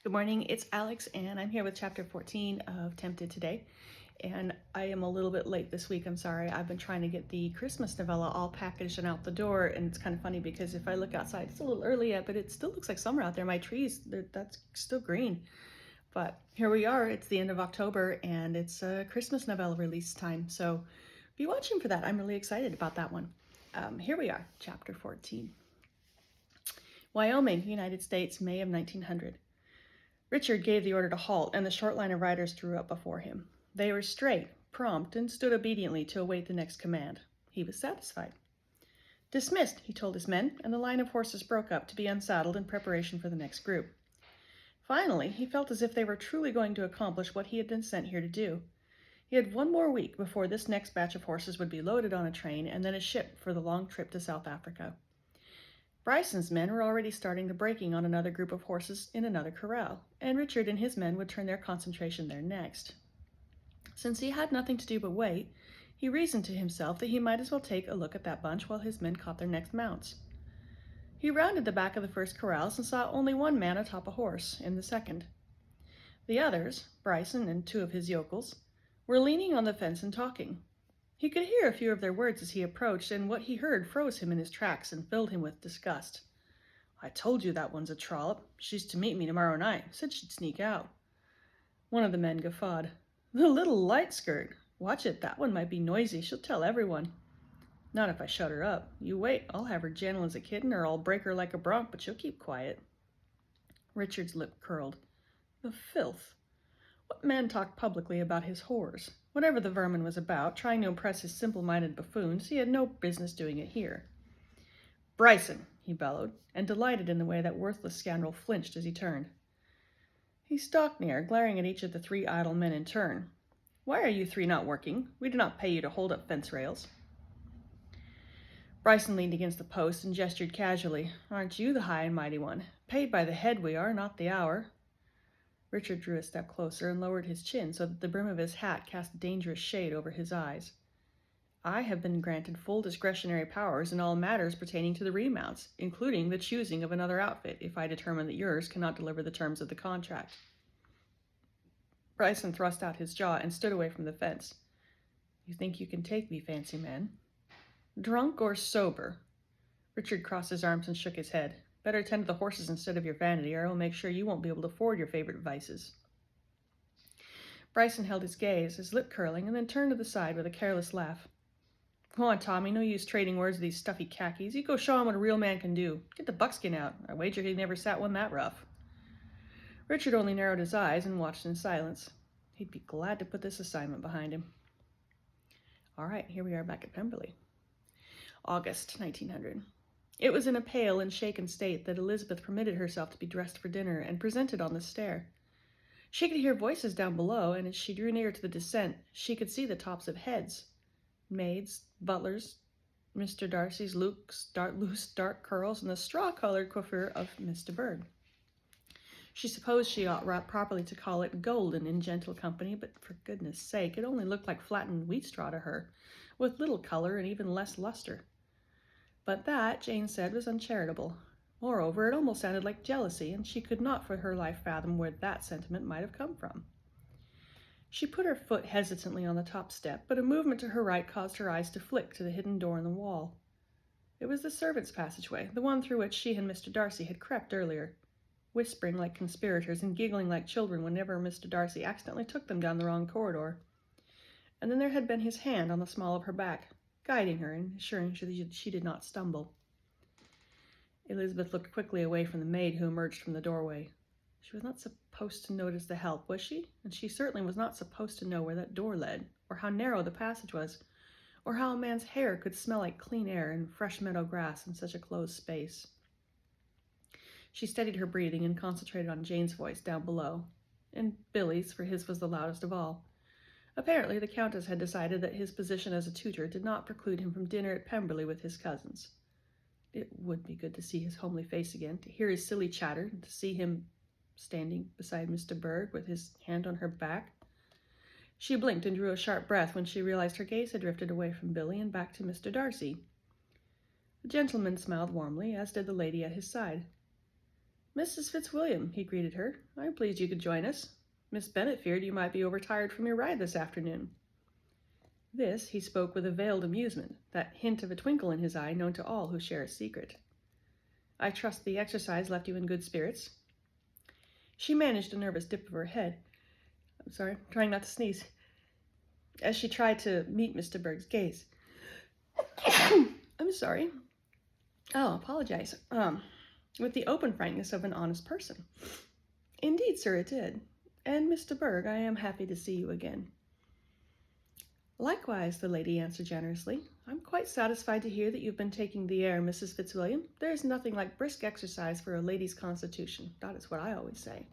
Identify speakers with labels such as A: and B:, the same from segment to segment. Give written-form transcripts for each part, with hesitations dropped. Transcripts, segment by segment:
A: Good morning, it's Alex, and I'm here with chapter 14 of Tempted today. And I am a little bit late this week, I'm sorry. I've been trying to get the Christmas novella all packaged and out the door, and it's kind of funny because if I look outside, it's a little early yet, but it still looks like summer out there. My trees, that's still green. But here we are, it's the end of October, and it's a Christmas novella release time, so be watching for that. I'm really excited about that one. Here we are, chapter 14. Wyoming, United States, May of 1900. Richard gave the order to halt, and the short line of riders drew up before him. They were straight, prompt, and stood obediently to await the next command. He was satisfied. Dismissed, he told his men, and the line of horses broke up to be unsaddled in preparation for the next group. Finally, he felt as if they were truly going to accomplish what he had been sent here to do. He had one more week before this next batch of horses would be loaded on a train and then a ship for the long trip to South Africa. Bryson's men were already starting the breaking on another group of horses in another corral, and Richard and his men would turn their concentration there next. Since he had nothing to do but wait, he reasoned to himself that he might as well take a look at that bunch while his men caught their next mounts. He rounded the back of the first corrals and saw only one man atop a horse in the second. The others, Bryson and two of his yokels, were leaning on the fence and talking. He could hear a few of their words as he approached, and what he heard froze him in his tracks and filled him with disgust. "I told you that one's a trollop. She's to meet me tomorrow night. Said she'd sneak out." One of the men guffawed. "The little light skirt. Watch it, that one might be noisy. She'll tell everyone." "Not if I shut her up. You wait, I'll have her gentle as a kitten, or I'll break her like a bronc, but she'll keep quiet." Richard's lip curled. The filth! What man talked publicly about his whores? Whatever the vermin was about, trying to impress his simple-minded buffoons, he had no business doing it here. "Bryson!" he bellowed, and delighted in the way that worthless scoundrel flinched as he turned. He stalked near, glaring at each of the three idle men in turn. "Why are you three not working? We do not pay you to hold up fence rails." Bryson leaned against the post and gestured casually. "Aren't you the high and mighty one? Paid by the head we are, not the hour." Richard drew a step closer and lowered his chin so that the brim of his hat cast a dangerous shade over his eyes. "I have been granted full discretionary powers in all matters pertaining to the remounts, including the choosing of another outfit if I determine that yours cannot deliver the terms of the contract." Bryson thrust out his jaw and stood away from the fence. "You think you can take me, fancy man?" "Drunk or sober?" Richard crossed his arms and shook his head. "Better tend to the horses instead of your vanity, or I will make sure you won't be able to afford your favorite vices." Bryson held his gaze, his lip curling, and then turned to the side with a careless laugh. "Go on, Tommy, no use trading words with these stuffy khakis. You go show him what a real man can do. Get the buckskin out. I wager he never sat one that rough." Richard only narrowed his eyes and watched in silence. He'd be glad to put this assignment behind him. All right, here we are back at Pemberley. August 1900. It was in a pale and shaken state that Elizabeth permitted herself to be dressed for dinner and presented on the stair. She could hear voices down below, and as she drew near to the descent, she could see the tops of heads. Maids, butlers, Mr. Darcy's loose dark curls, and the straw-colored coiffure of Miss de Bourgh. She supposed she ought properly to call it golden in gentle company, but for goodness sake, it only looked like flattened wheat straw to her, with little color and even less luster. But that, Jane said, was uncharitable. Moreover, it almost sounded like jealousy, and she could not for her life fathom where that sentiment might have come from. She put her foot hesitantly on the top step, but a movement to her right caused her eyes to flick to the hidden door in the wall. It was the servants' passageway, the one through which she and Mr. Darcy had crept earlier, whispering like conspirators and giggling like children whenever Mr. Darcy accidentally took them down the wrong corridor. And then there had been his hand on the small of her back, guiding her and assuring her that she did not stumble. Elizabeth looked quickly away from the maid who emerged from the doorway. She was not supposed to notice the help, was she? And she certainly was not supposed to know where that door led, or how narrow the passage was, or how a man's hair could smell like clean air and fresh meadow grass in such a closed space. She steadied her breathing and concentrated on Jane's voice down below, and Billy's, for his was the loudest of all. Apparently, the Countess had decided that his position as a tutor did not preclude him from dinner at Pemberley with his cousins. It would be good to see his homely face again, to hear his silly chatter, and to see him standing beside Miss de Bourgh with his hand on her back. She blinked and drew a sharp breath when she realized her gaze had drifted away from Billy and back to Mr. Darcy. The gentleman smiled warmly, as did the lady at his side. Mrs. Fitzwilliam, he greeted her. I'm pleased you could join us. Miss Bennet feared you might be overtired from your ride this afternoon. This he spoke with a veiled amusement, that hint of a twinkle in his eye known to all who share a secret. I trust the exercise left you in good spirits. She managed a nervous dip of her head. I'm sorry, trying not to sneeze. As she tried to meet Mr. Berg's gaze. I'm sorry. Oh, apologize. With the open frankness of an honest person. Indeed, sir, it did. And Mr. Berg, I am happy to see you again. Likewise, the lady answered generously. I'm quite satisfied to hear that you've been taking the air, Mrs. Fitzwilliam. There is nothing like brisk exercise for a lady's constitution. That is what I always say.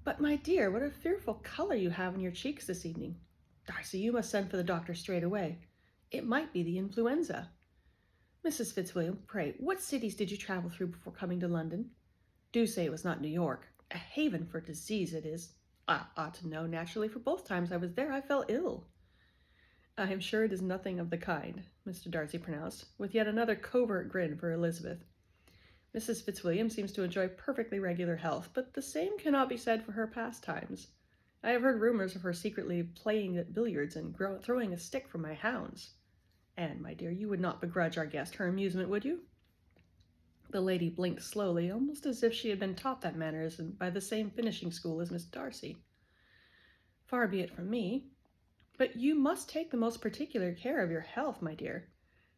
A: But, my dear, what a fearful color you have in your cheeks this evening. Darcy, you must send for the doctor straight away. It might be the influenza. Mrs. Fitzwilliam, pray, what cities did you travel through before coming to London? Do say it was not New York. A haven for disease it is. I ought to know, naturally, for both times I was there I fell ill. I am sure it is nothing of the kind, Mr. Darcy pronounced, with yet another covert grin for Elizabeth. Mrs. Fitzwilliam seems to enjoy perfectly regular health, but the same cannot be said for her pastimes. I have heard rumors of her secretly playing at billiards and throwing a stick for my hounds. And, my dear, you would not begrudge our guest her amusement, would you? The lady blinked slowly, almost as if she had been taught that mannerism by the same finishing school as Miss Darcy. Far be it from me. But you must take the most particular care of your health, my dear.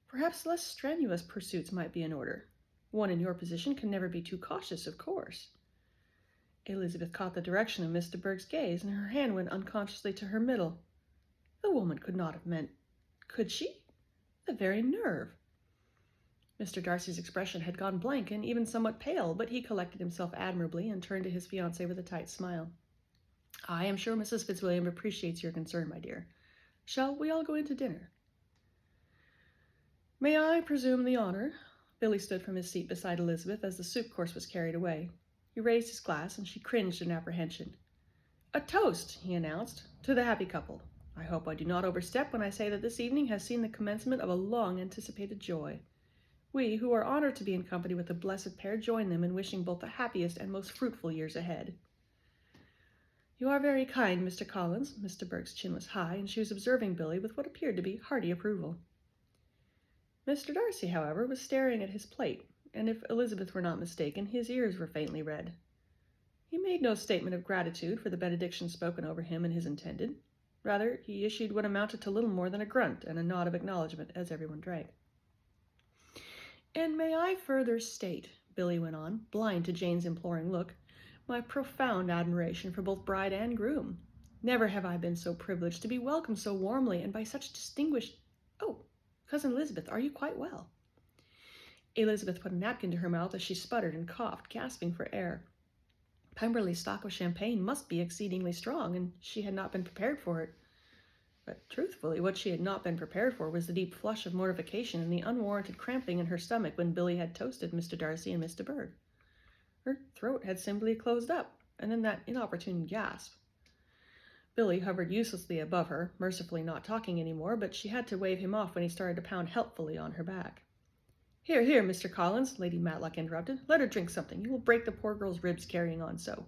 A: Perhaps less strenuous pursuits might be in order. One in your position can never be too cautious, of course. Elizabeth caught the direction of Mr. Berg's gaze, and her hand went unconsciously to her middle. The woman could not have meant... Could she? The very nerve. Mr. Darcy's expression had gone blank and even somewhat pale, but he collected himself admirably and turned to his fiancée with a tight smile. I am sure Mrs. Fitzwilliam appreciates your concern, my dear. Shall we all go in to dinner? May I presume the honor? Billy stood from his seat beside Elizabeth as the soup course was carried away. He raised his glass, and she cringed in apprehension. A toast, he announced, to the happy couple. I hope I do not overstep when I say that this evening has seen the commencement of a long-anticipated joy. We, who are honored to be in company with the blessed pair, join them in wishing both the happiest and most fruitful years ahead. You are very kind, Mr. Collins. Mr. Berg's chin was high, and she was observing Billy with what appeared to be hearty approval. Mr. Darcy, however, was staring at his plate, and if Elizabeth were not mistaken, his ears were faintly red. He made no statement of gratitude for the benediction spoken over him and his intended. Rather, he issued what amounted to little more than a grunt and a nod of acknowledgment as everyone drank. And may I further state, Billy went on, blind to Jane's imploring look, my profound admiration for both bride and groom. Never have I been so privileged to be welcomed so warmly and by such distinguished... Oh, Cousin Elizabeth, are you quite well? Elizabeth put a napkin to her mouth as she sputtered and coughed, gasping for air. Pemberley's stock of champagne must be exceedingly strong, and she had not been prepared for it. But truthfully, what she had not been prepared for was the deep flush of mortification and the unwarranted cramping in her stomach when Billy had toasted Mr. Darcy and Mr. Berg. Her throat had simply closed up, and then that inopportune gasp. Billy hovered uselessly above her, mercifully not talking any more, but she had to wave him off when he started to pound helpfully on her back. Here, here, Mr. Collins, Lady Matlock interrupted. Let her drink something. You will break the poor girl's ribs carrying on so.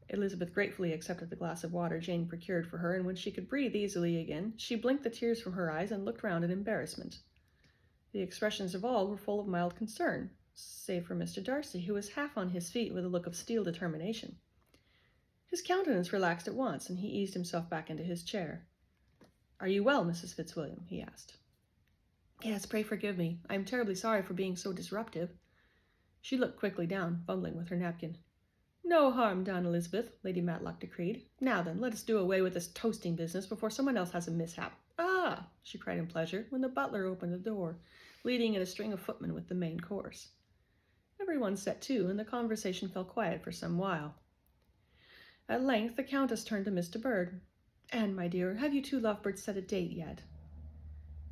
A: Elizabeth gratefully accepted the glass of water Jane procured for her, and when she could breathe easily again, she blinked the tears from her eyes and looked round in embarrassment. The expressions of all were full of mild concern, save for Mr. Darcy, who was half on his feet with a look of steel determination. His countenance relaxed at once, and he eased himself back into his chair. Are you well, Mrs. Fitzwilliam? He asked. Yes, pray forgive me. I am terribly sorry for being so disruptive. She looked quickly down, fumbling with her napkin. No harm done, Elizabeth, Lady Matlock decreed. Now then, let us do away with this toasting business before someone else has a mishap. Ah, she cried in pleasure, when the butler opened the door, leading in a string of footmen with the main course. Everyone set to, and the conversation fell quiet for some while. At length the Countess turned to Mr. Berg. And, my dear, have you two lovebirds set a date yet?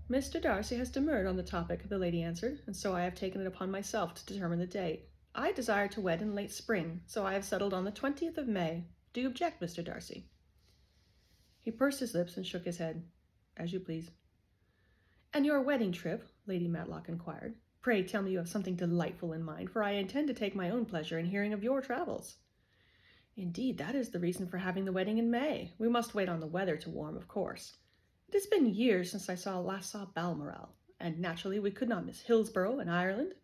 A: Mr. Darcy has demurred on the topic, the lady answered, and so I have taken it upon myself to determine the date. I desire to wed in late spring, so I have settled on the 20th of May. Do you object, Mr. Darcy? He pursed his lips and shook his head. As you please. And your wedding trip, Lady Matlock inquired. Pray tell me you have something delightful in mind, for I intend to take my own pleasure in hearing of your travels. Indeed, that is the reason for having the wedding in May. We must wait on the weather to warm, of course. It has been years since I last saw Balmoral, and naturally we could not miss Hillsborough and Ireland.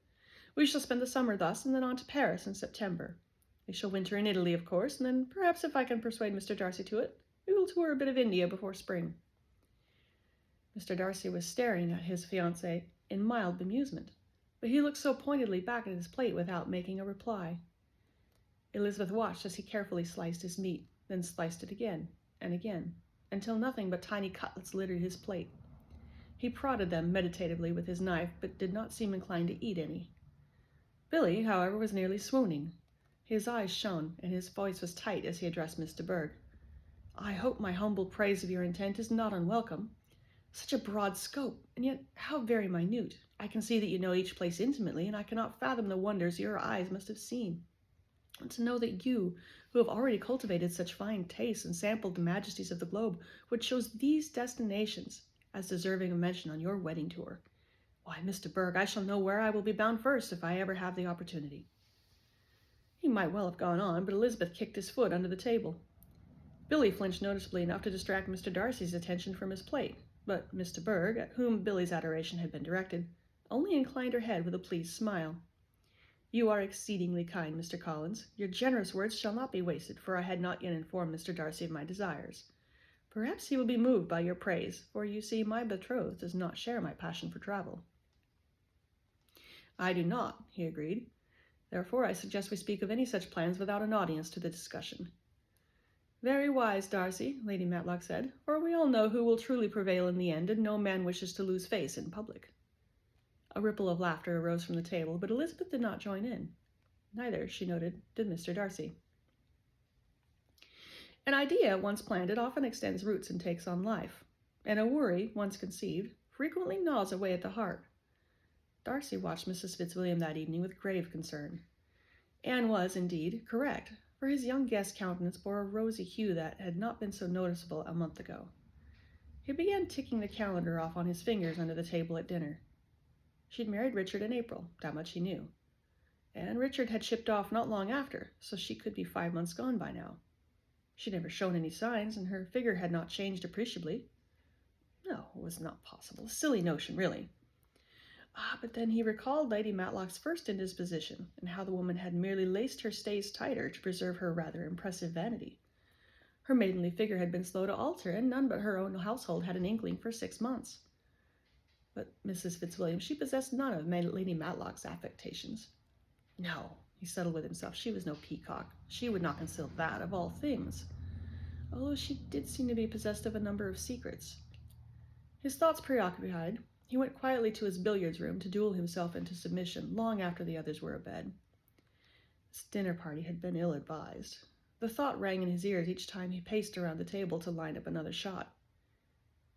A: We shall spend the summer thus, and then on to Paris in September. We shall winter in Italy, of course, and then perhaps if I can persuade Mr. Darcy to it, we will tour a bit of India before spring. Mr. Darcy was staring at his fiancée in mild bemusement, but he looked so pointedly back at his plate without making a reply. Elizabeth watched as he carefully sliced his meat, then sliced it again and again, until nothing but tiny cutlets littered his plate. He prodded them meditatively with his knife, but did not seem inclined to eat any. Billy, however, was nearly swooning. His eyes shone, and his voice was tight as he addressed Miss de Bourgh. I hope my humble praise of your intent is not unwelcome. Such a broad scope, and yet how very minute. I can see that you know each place intimately, and I cannot fathom the wonders your eyes must have seen. And to know that you, who have already cultivated such fine tastes and sampled the majesties of the globe, would choose these destinations as deserving of mention on your wedding tour. Why, Miss de Bourgh, I shall know where I will be bound first if I ever have the opportunity. He might well have gone on, but Elizabeth kicked his foot under the table. Billy flinched noticeably enough to distract Mr. Darcy's attention from his plate, but Miss de Bourgh, at whom Billy's adoration had been directed, only inclined her head with a pleased smile. You are exceedingly kind, Mr. Collins. Your generous words shall not be wasted, for I had not yet informed Mr. Darcy of my desires. Perhaps he will be moved by your praise, for you see my betrothed does not share my passion for travel. I do not, he agreed. Therefore I suggest we speak of any such plans without an audience to the discussion. Very wise, Darcy, Lady Matlock said, for we all know who will truly prevail in the end, and no man wishes to lose face in public. A ripple of laughter arose from the table, but Elizabeth did not join in. Neither, she noted, did Mr. Darcy. An idea once planted often extends roots and takes on life, and a worry once conceived frequently gnaws away at the heart. Darcy watched Mrs. Fitzwilliam that evening with grave concern. Anne was, indeed, correct, for his young guest's countenance bore a rosy hue that had not been so noticeable a month ago. He began ticking the calendar off on his fingers under the table at dinner. She'd married Richard in April, that much he knew. And Richard had shipped off not long after, so she could be 5 months gone by now. She'd never shown any signs, and her figure had not changed appreciably. No, it was not possible. A silly notion, really. But then he recalled Lady Matlock's first indisposition, and how the woman had merely laced her stays tighter to preserve her rather impressive vanity. Her maidenly figure had been slow to alter, and none but her own household had an inkling for 6 months. But Mrs. Fitzwilliam, she possessed none of Lady Matlock's affectations. No, he settled with himself, she was no peacock. She would not conceal that, of all things, although she did seem to be possessed of a number of secrets. His thoughts preoccupied, he went quietly to his billiards room to duel himself into submission long after the others were abed. This dinner party had been ill-advised. The thought rang in his ears each time he paced around the table to line up another shot.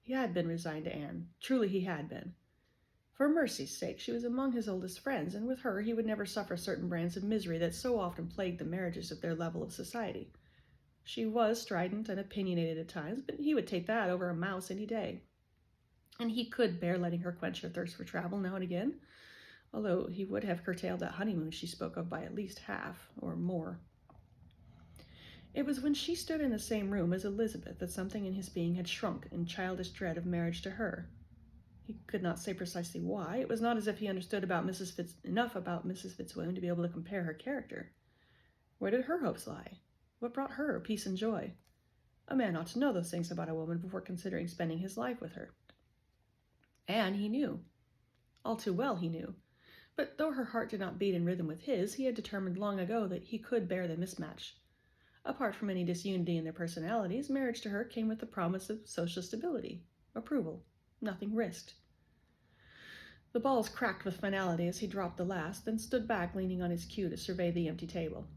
A: He had been resigned to Anne. Truly he had been. For mercy's sake, she was among his oldest friends, and with her he would never suffer certain brands of misery that so often plagued the marriages of their level of society. She was strident and opinionated at times, but he would take that over a mouse any day. And he could bear letting her quench her thirst for travel now and again, although he would have curtailed that honeymoon she spoke of by at least half or more. It was when she stood in the same room as Elizabeth that something in his being had shrunk in childish dread of marriage to her. He could not say precisely why. It was not as if he understood enough about Mrs. Fitzwilliam to be able to compare her character. Where did her hopes lie? What brought her peace and joy? A man ought to know those things about a woman before considering spending his life with her. And he knew. All too well he knew. But though her heart did not beat in rhythm with his, he had determined long ago that he could bear the mismatch. Apart from any disunity in their personalities, marriage to her came with the promise of social stability, approval, nothing risked. The balls cracked with finality as he dropped the last, then stood back leaning on his cue to survey the empty table.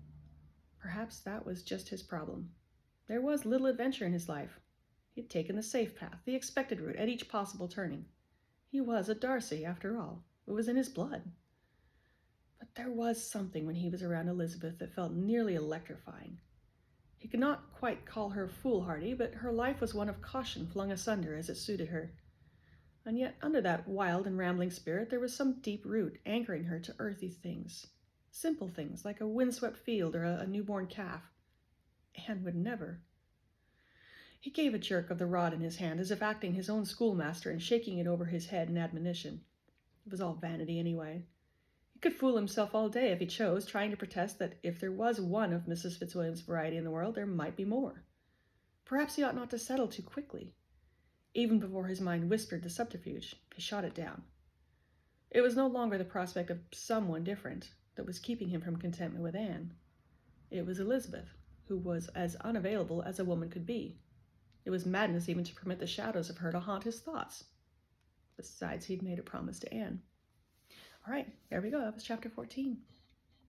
A: Perhaps that was just his problem. There was little adventure in his life. He had taken the safe path, the expected route, at each possible turning. He was a Darcy, after all. It was in his blood. But there was something when he was around Elizabeth that felt nearly electrifying. He could not quite call her foolhardy, but her life was one of caution flung asunder as it suited her. And yet, under that wild and rambling spirit, there was some deep root anchoring her to earthy things. Simple things, like a windswept field or a newborn calf. Anne would never. He gave a jerk of the rod in his hand, as if acting his own schoolmaster and shaking it over his head in admonition. It was all vanity, anyway. He could fool himself all day if he chose, trying to protest that if there was one of Mrs. Fitzwilliam's variety in the world, there might be more. Perhaps he ought not to settle too quickly. Even before his mind whispered the subterfuge, he shot it down. It was no longer the prospect of someone different that was keeping him from contentment with Anne. It was Elizabeth, who was as unavailable as a woman could be. It was madness even to permit the shadows of her to haunt his thoughts. Besides, he'd made a promise to Anne. All right, there we go. That was chapter 14.